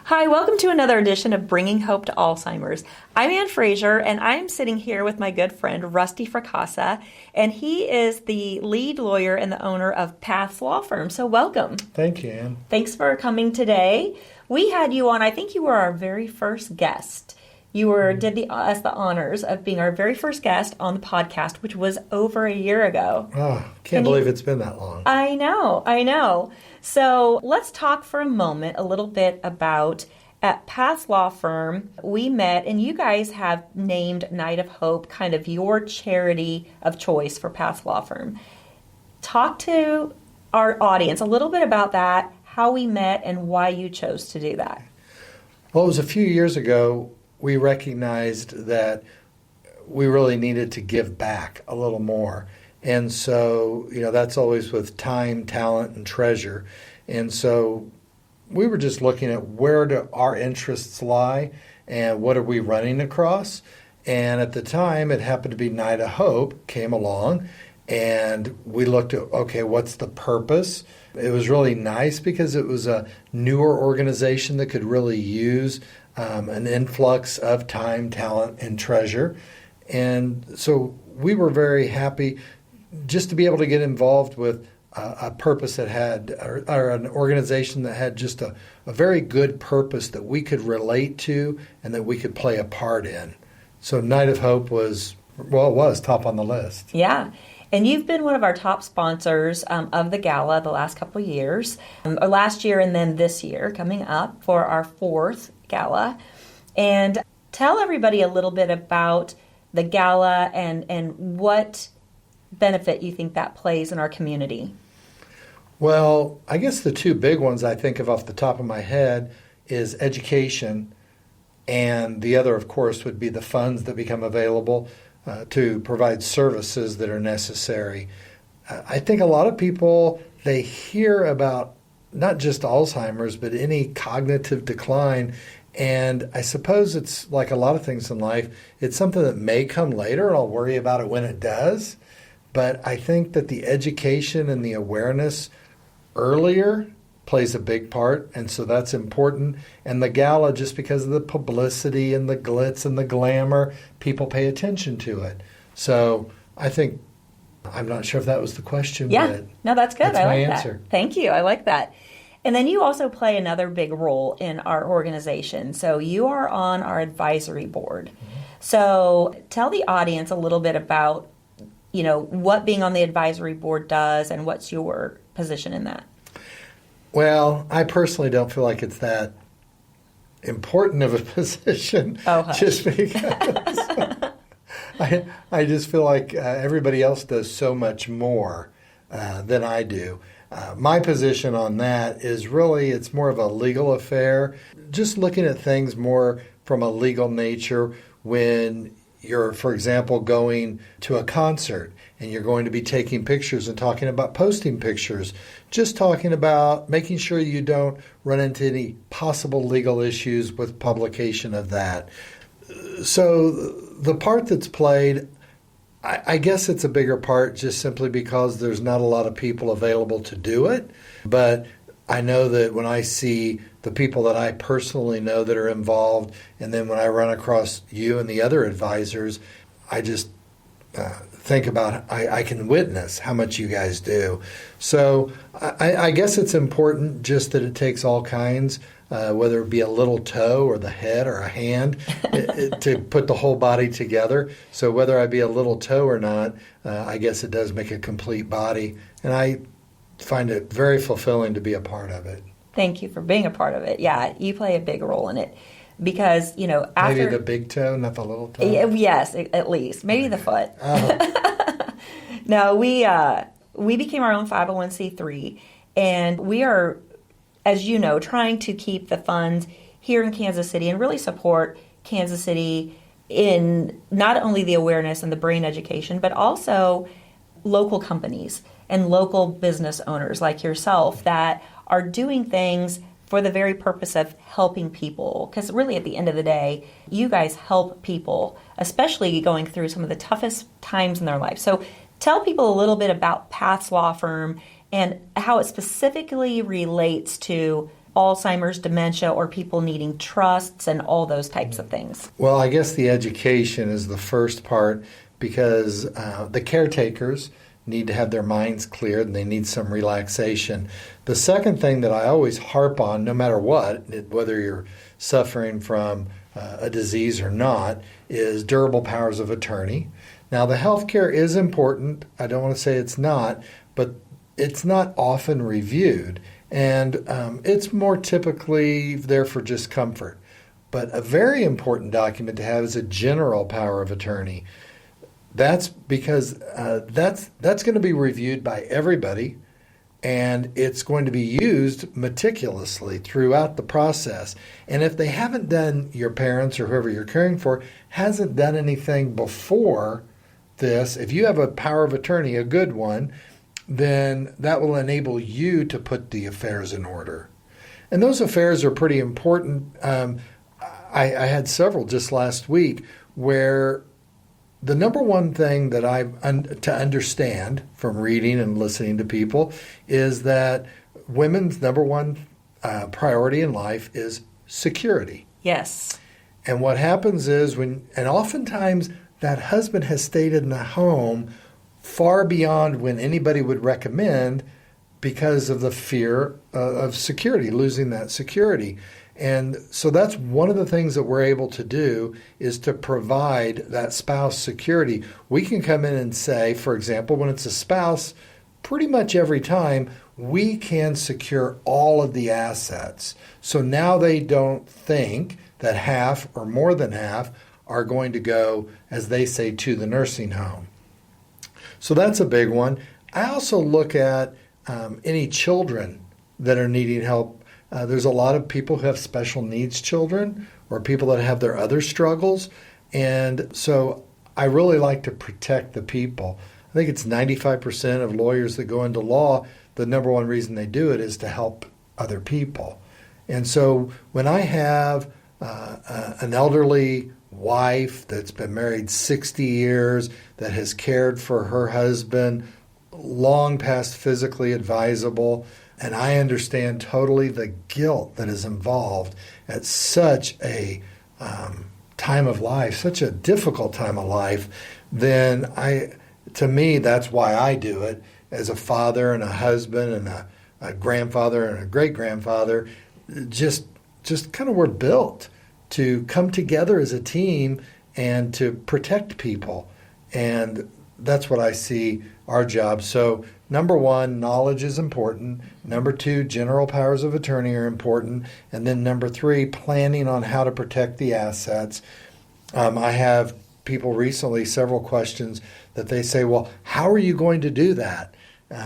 Hi, welcome to another edition of Bringing Hope to Alzheimer's. I'm Ann Fraser, and I'm sitting here with my good friend, Rusty Fracassa, and he is the lead lawyer and the owner of Paths Law Firm. So welcome. Thank you, Ann. Thanks for coming today. We had you on, I think you were our very first guest. You did us the honors of being our very first guest on the podcast, which was over a year ago. Oh, can't believe it's been that long. I know. So let's talk for a moment a little bit about at Paths Law Firm, we met and you guys have named Night of Hope kind of your charity of choice for Paths Law Firm. Talk to our audience a little bit about that, how we met and why you chose to do that. Well, it was a few years ago we recognized that we really needed to give back a little more. And so, that's always with time, talent, and treasure. And so we were just looking at where do our interests lie and what are we running across. And at the time, it happened to be Night of Hope came along, and we looked at, okay, what's the purpose? It was really nice because it was a newer organization that could really use an influx of time, talent, and treasure. And so we were very happy just to be able to get involved with a purpose that had, or an organization that had just a very good purpose that we could relate to and that we could play a part in. So Night of Hope was top on the list. Yeah. And you've been one of our top sponsors of the gala the last couple of years, or last year and then this year coming up for our fourth gala. And tell everybody a little bit about the gala and what benefit you think that plays in our community. Well, I guess the two big ones I think of off the top of my head is education, and the other, of course, would be the funds that become available to provide services that are necessary. I think a lot of people, they hear about not just Alzheimer's, but any cognitive decline. And I suppose it's like a lot of things in life, it's something that may come later, and I'll worry about it when it does. But I think that the education and the awareness earlier plays a big part, and so that's important. And the gala, just because of the publicity and the glitz and the glamour, people pay attention to it. So I think, I'm not sure if that was the question. Yeah, but no, that's good. that's I my like answer. That. Thank you. I like that. And then you also play another big role in our organization. So you are on our advisory board. Mm-hmm. So tell the audience a little bit about, what being on the advisory board does and what's your position in that. Well, I personally don't feel like it's that important of a position. Oh, hush. Just because I just feel like everybody else does so much more than I do. My position on that is really, it's more of a legal affair, just looking at things more from a legal nature when you're, for example, going to a concert and you're going to be taking pictures and talking about posting pictures, just talking about making sure you don't run into any possible legal issues with publication of that. So the part that's played, I guess it's a bigger part just simply because there's not a lot of people available to do it. But I know that when I see the people that I personally know that are involved, and then when I run across you and the other advisors, I just think about, I can witness how much you guys do. So I guess it's important just that it takes all kinds, whether it be a little toe or the head or a hand, to put the whole body together. So whether I be a little toe or not, I guess it does make a complete body. And I find it very fulfilling to be a part of it. Thank you for being a part of it. Yeah, you play a big role in it because, after... Maybe the big toe, not the little toe? Yes, at least. Maybe the foot. Oh. No, we became our own 501c3, and we are, as you know, trying to keep the funds here in Kansas City and really support Kansas City in not only the awareness and the brain education, but also local companies and local business owners like yourself that are doing things for the very purpose of helping people. Because really at the end of the day, you guys help people, especially going through some of the toughest times in their life. So tell people a little bit about Paths Law Firm and how it specifically relates to Alzheimer's, dementia, or people needing trusts and all those types of things? Well, I guess the education is the first part because the caretakers need to have their minds cleared and they need some relaxation. The second thing that I always harp on, no matter what, whether you're suffering from a disease or not, is durable powers of attorney. Now, the healthcare is important. I don't want to say it's not, but it's not often reviewed. And it's more typically there for just comfort. But a very important document to have is a general power of attorney. That's because that's going to be reviewed by everybody, and it's going to be used meticulously throughout the process. And if they haven't done, your parents or whoever you're caring for hasn't done anything before this, if you have a power of attorney, a good one, then that will enable you to put the affairs in order. And those affairs are pretty important. I had several just last week where the number one thing that to understand from reading and listening to people is that women's number one priority in life is security. Yes. And what happens is and oftentimes that husband has stayed in the home far beyond when anybody would recommend because of the fear of security, losing that security. And so that's one of the things that we're able to do is to provide that spouse security. We can come in and say, for example, when it's a spouse, pretty much every time, we can secure all of the assets. So now they don't think that half or more than half are going to go, as they say, to the nursing home. So that's a big one. I also look at any children that are needing help. There's a lot of people who have special needs children or people that have their other struggles. And so I really like to protect the people. I think it's 95% of lawyers that go into law, the number one reason they do it is to help other people. And so when I have an elderly wife that's been married 60 years, that has cared for her husband, long past physically advisable, and I understand totally the guilt that is involved at such a time of life, such a difficult time of life, then to me, that's why I do it as a father and a husband and a grandfather and a great-grandfather. Just kind of we're built to come together as a team and to protect people. And that's what I see our job. So number one, knowledge is important. Number two, general powers of attorney are important. And then number three, planning on how to protect the assets. I have people recently, several questions that they say, well, how are you going to do that?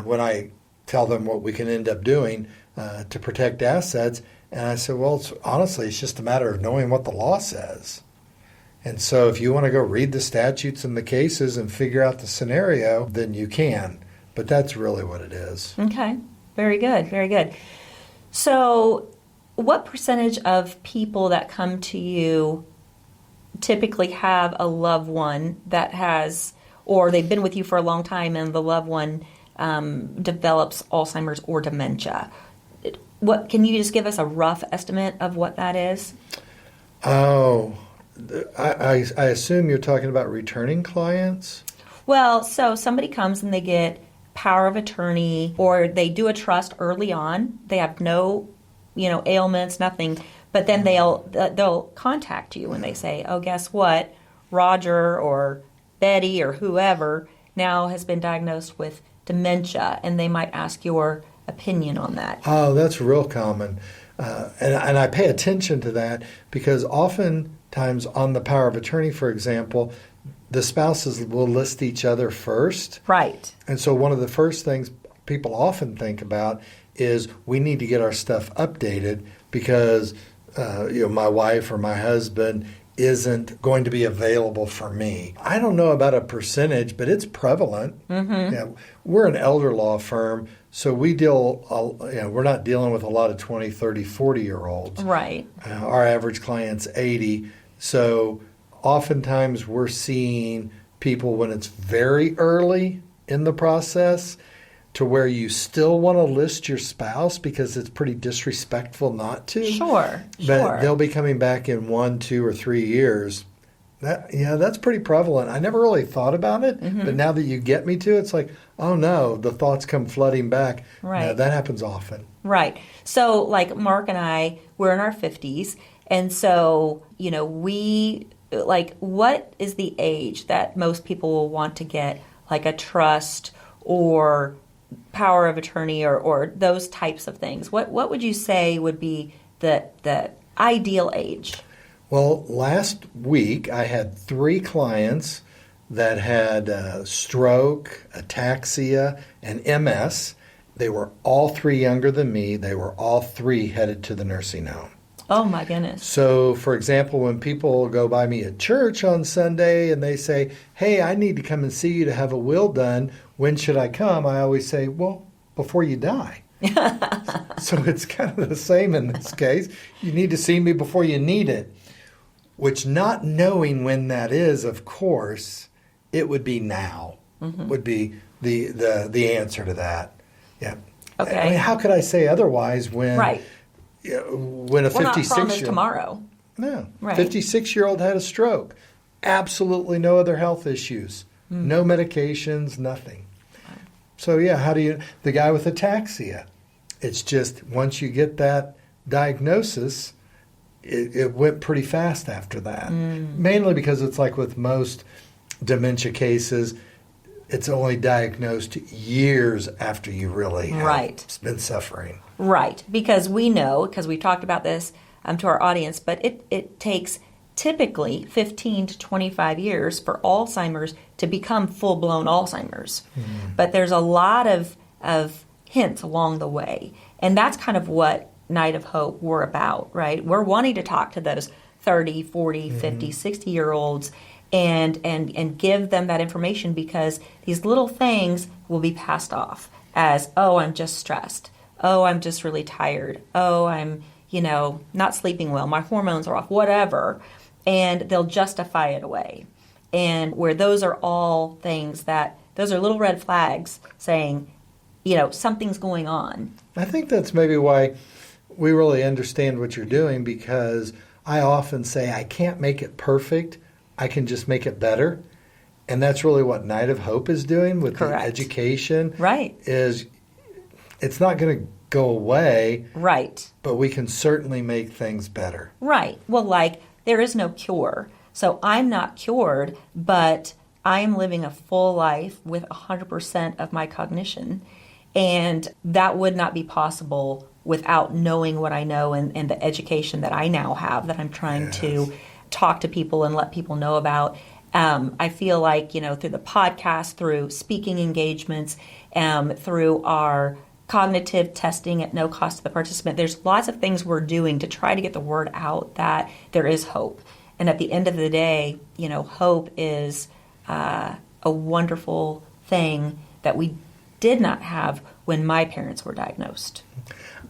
When I tell them what we can end up doing to protect assets. And I said, well, honestly, it's just a matter of knowing what the law says. And so if you want to go read the statutes and the cases and figure out the scenario, then you can. But that's really what it is. Okay. Very good. Very good. So what percentage of people that come to you typically have a loved one that has, or they've been with you for a long time and the loved one develops Alzheimer's or dementia? What can you just give us a rough estimate of what that is? Oh, I assume you're talking about returning clients? Well, so somebody comes and they get power of attorney or they do a trust early on. They have no, ailments, nothing. But then they'll contact you and they say, oh, guess what? Roger or Betty or whoever now has been diagnosed with dementia, and they might ask your opinion on that. Oh, that's real common. And I pay attention to that because oftentimes on the power of attorney, for example, the spouses will list each other first. Right. And so one of the first things people often think about is we need to get our stuff updated because my wife or my husband isn't going to be available for me. I don't know about a percentage, but it's prevalent. Mm-hmm. Yeah, we're an elder law firm, so we're not dealing with a lot of 20, 30, 40-year-olds. Right. Our average client's 80. So oftentimes we're seeing people when it's very early in the process to where you still want to list your spouse because it's pretty disrespectful not to. Sure. But they'll be coming back in 1, 2, or 3 years. That's pretty prevalent. I never really thought about it, but now that you get me to it, it's like, oh no, the thoughts come flooding back. Right. No, that happens often. Right. So like Mark and I, we're in our 50s. And so, what is the age that most people will want to get like a trust or power of attorney or those types of things? What would you say would be the ideal age? Well, last week I had 3 clients that had stroke, ataxia, and MS. They were all 3 younger than me. They were all 3 headed to the nursing home. Oh, my goodness. So, for example, when people go by me at church on Sunday and they say, hey, I need to come and see you to have a will done, when should I come? I always say, well, before you die. So it's kind of the same in this case. You need to see me before you need it. Which, not knowing when that is, of course, it would be now, would be the answer to that. Yeah. Okay. I mean, how could I say otherwise when Right. When a We're not promised 56-year-old tomorrow. No. Right. 56-year-old had a stroke. Absolutely no other health issues. No medications, nothing. So yeah, the guy with ataxia, it's just once you get that diagnosis, it went pretty fast after that. Mainly because it's like with most dementia cases, it's only diagnosed years after you really have been suffering. Right, because we know, because we've talked about this to our audience, but it takes typically 15 to 25 years for Alzheimer's to become full-blown Alzheimer's. But there's a lot of hints along the way, and that's kind of what Night of Hope we're about, right? We're wanting to talk to those 30, 40, 50, 60-year-olds and give them that information because these little things will be passed off as, oh, I'm just stressed. Oh, I'm just really tired. Oh, I'm, not sleeping well. My hormones are off, whatever. And they'll justify it away. And where those are all things those are little red flags saying, something's going on. I think that's maybe why we really understand what you're doing because I often say I can't make it perfect. I can just make it better. And that's really what Night of Hope is doing with the education. Right. Is it's not going to go away. Right. But we can certainly make things better. Right. Well, there is no cure. So I'm not cured, but I am living a full life with 100% of my cognition. And that would not be possible without knowing what I know and the education that I now have that I'm trying to talk to people and let people know about. I feel like, through the podcast, through speaking engagements, through our cognitive testing at no cost to the participant, there's lots of things we're doing to try to get the word out that there is hope. And at the end of the day, hope is a wonderful thing that we did not have when my parents were diagnosed.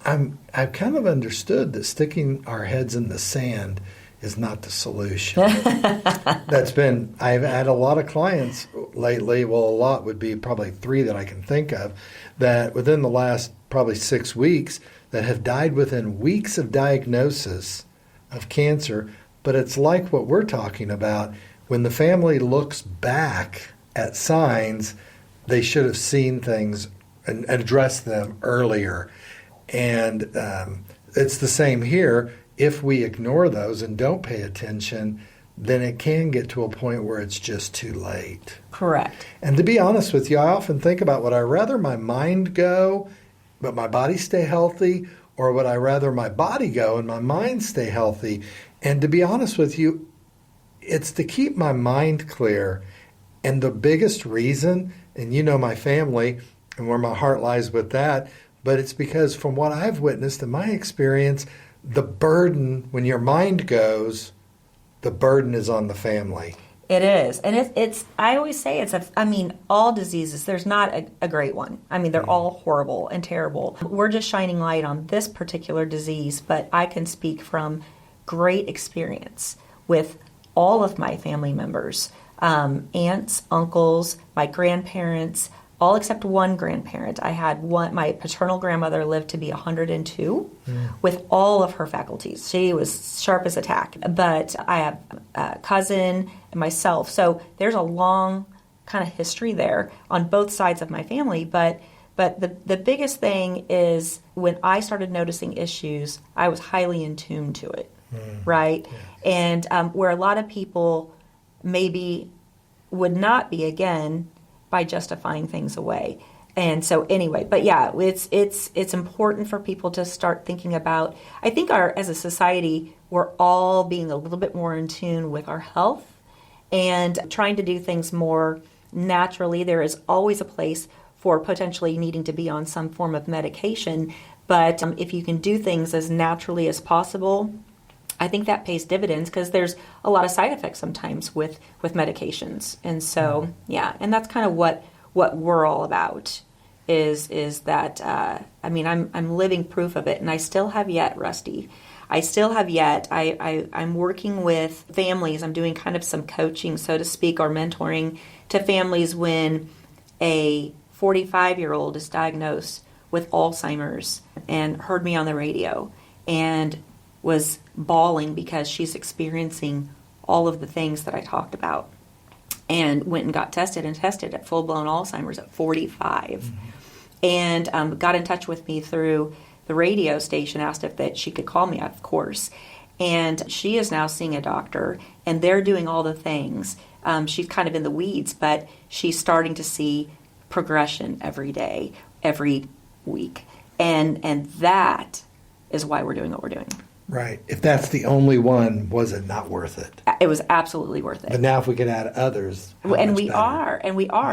I've kind of understood that sticking our heads in the sand is not the solution. I've had a lot of clients lately, well, a lot would be probably 3 that I can think of, that within the last probably 6 weeks that have died within weeks of diagnosis of cancer. But it's like what we're talking about. When the family looks back at signs, they should have seen things and addressed them earlier. And it's the same here. If we ignore those and don't pay attention, then it can get to a point where it's just too late. Correct. And to be honest with you, I often think about, would I rather my mind go but my body stay healthy, or would I rather my body go and my mind stay healthy? And to be honest with you, it's to keep my mind clear. And the biggest reason, and you know my family and where my heart lies with that, but it's because from what I've witnessed in my experience, the burden, when your mind goes, the burden is on the family. It is. And it's I always say all diseases, there's not a great one. I mean, they're all horrible and terrible. We're just shining light on this particular disease, but I can speak from great experience with all of my family members, aunts, uncles, my grandparents, all except one grandparent. I had my paternal grandmother lived to be 102 with all of her faculties. She was sharp as a tack. But I have a cousin and myself. So there's a long kind of history there on both sides of my family. But the biggest thing is when I started noticing issues, I was highly in tune to it, right? Yeah. And where a lot of people maybe would not be, again, by justifying things away. And so anyway, but yeah, it's important for people to start thinking about, I think as a society, we're all being a little bit more in tune with our health and trying to do things more naturally. There is always a place for potentially needing to be on some form of medication, but if you can do things as naturally as possible, I think that pays dividends because there's a lot of side effects sometimes with medications. And so, yeah, and that's kind of what we're all about is that, I'm living proof of it, and I still have yet, Rusty. I still have yet. I'm working with families. I'm doing kind of some coaching, so to speak, or mentoring to families when a 45-year-old is diagnosed with Alzheimer's and heard me on the radio and was bawling because she's experiencing all of the things that I talked about, and went and got tested at full-blown Alzheimer's at 45, and got in touch with me through the radio station, asked if that she could call me, of course, and she is now seeing a doctor, and they're doing all the things. She's kind of in the weeds, but she's starting to see progression every day, every week, and that is why we're doing what we're doing. Right. If that's the only one, was it not worth it? It was absolutely worth it. But now if we could add others, and we are,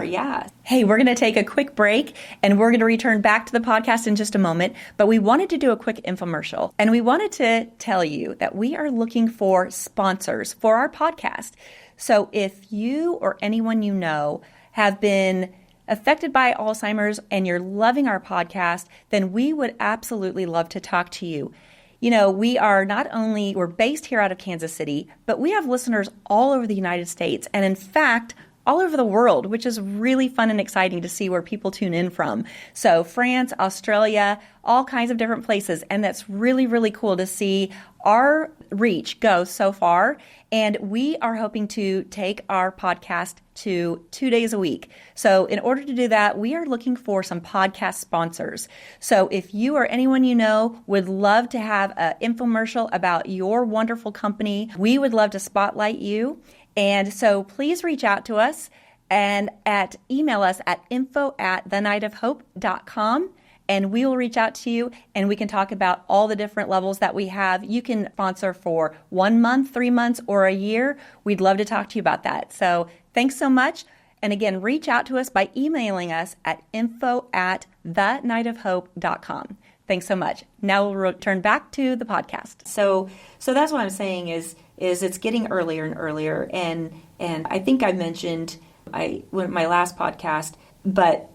yeah. Hey, we're going to take a quick break, and we're going to return back to the podcast in just a moment. But we wanted to do a quick infomercial, and we wanted to tell you that we are looking for sponsors for our podcast. So if you or anyone you know have been affected by Alzheimer's and you're loving our podcast, then we would absolutely love to talk to you. You know, we're based here out of Kansas City, but we have listeners all over the United States and, in fact, all over the world, which is really fun and exciting to see where people tune in from. So France, Australia, all kinds of different places. And that's really, really cool to see our reach go so far. And we are hoping to take our podcast to 2 days a week. So in order to do that, we are looking for some podcast sponsors. So if you or anyone you know would love to have an infomercial about your wonderful company, we would love to spotlight you. And so please reach out to us and email us at info@thenightofhope.com, and we will reach out to you and we can talk about all the different levels that we have. You can sponsor for 1 month, 3 months, or a year. We'd love to talk to you about that. So thanks so much. And again, reach out to us by emailing us at info@thenightofhope.com. Thanks so much. Now we'll return back to the podcast. So that's what I'm saying is it's getting earlier and earlier. And I think I mentioned my last podcast, but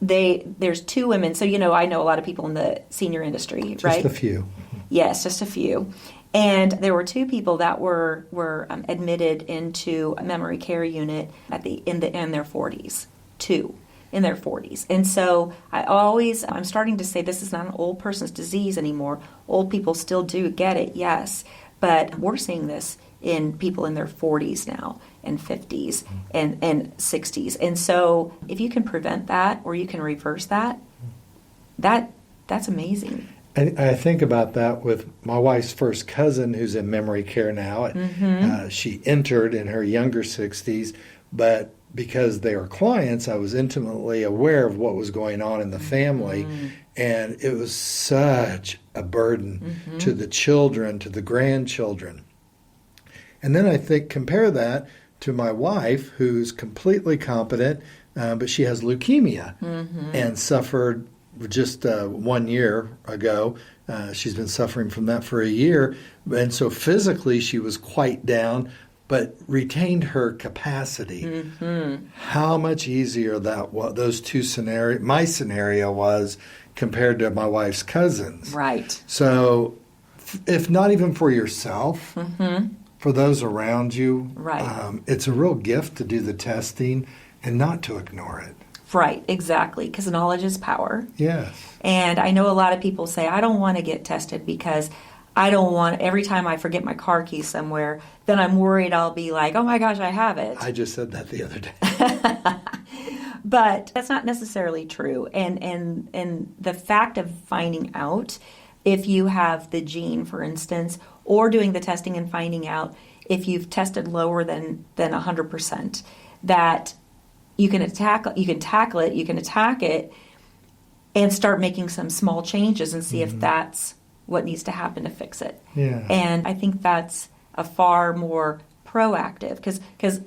there's two women. So, I know a lot of people in the senior industry, right? Just a few. Yes, just a few. And there were two people that were admitted into a memory care unit in their 40s. Two in their 40s. And so I'm starting to say this is not an old person's disease anymore. Old people still do get it, yes. But we're seeing this in people in their 40s now and 50s and 60s. And so if you can prevent that or you can reverse that, that's amazing. I think about that with my wife's first cousin who's in memory care now. She entered in her younger 60s, but because they are clients, I was intimately aware of what was going on in the family. And it was such a burden to the children, to the grandchildren. And then I think compare that to my wife, who's completely competent, but she has leukemia and suffered just 1 year ago. She's been suffering from that for a year. And so physically she was quite down, but retained her capacity. How much easier those two scenarios, my scenario was compared to my wife's cousins. Right. So if not even for yourself, for those around you, right. It's a real gift to do the testing and not to ignore it. Right, exactly, because knowledge is power. Yes. And I know a lot of people say, I don't want to get tested because I don't want, every time I forget my car keys somewhere, then I'm worried I'll be like, oh my gosh, I have it. I just said that the other day. But that's not necessarily true. And the fact of finding out if you have the gene, for instance, or doing the testing and finding out if you've tested lower than 100%, that you can tackle it, you can attack it, and start making some small changes and see if that's what needs to happen to fix it. Yeah. And I think that's a far more proactive, because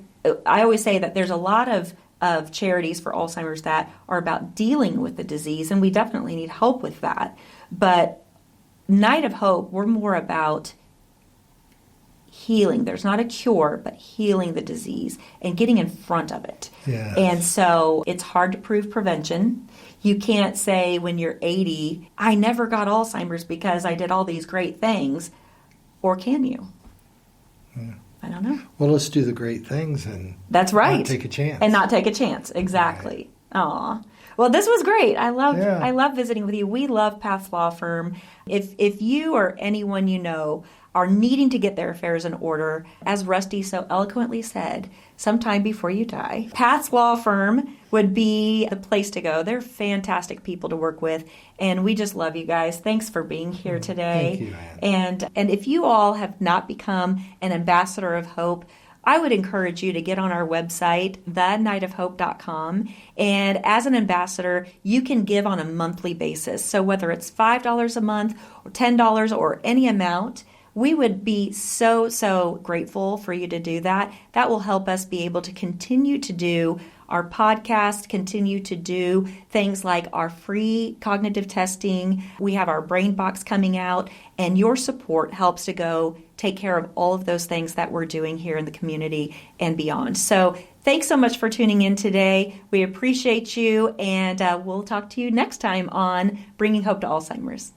I always say that there's a lot of charities for Alzheimer's that are about dealing with the disease, and we definitely need help with that. But Night of Hope, we're more about healing. There's not a cure, but healing the disease and getting in front of it. Yes. And so it's hard to prove prevention. You can't say when you're 80, I never got Alzheimer's because I did all these great things. Or can you? Yeah. I don't know. Well, let's do the great things and That's right. not take a chance. And not take a chance. Exactly. Aw. Well, this was great. I love visiting with you. We love Paths Law Firm. If you or anyone you know are needing to get their affairs in order, as Rusty so eloquently said, sometime before you die, Paths Law Firm would be the place to go. They're fantastic people to work with, and we just love you guys. Thanks for being here today. Thank you, Ann. And if you all have not become an ambassador of hope, I would encourage you to get on our website, thenightofhope.com, and as an ambassador, you can give on a monthly basis. So whether it's $5 a month or $10 or any amount, we would be so grateful for you to do that. That will help us be able to continue to do our podcast, continue to do things like our free cognitive testing. We have our brain box coming out, and your support helps to go take care of all of those things that we're doing here in the community and beyond. So thanks so much for tuning in today. We appreciate you, and we'll talk to you next time on Bringing Hope to Alzheimer's.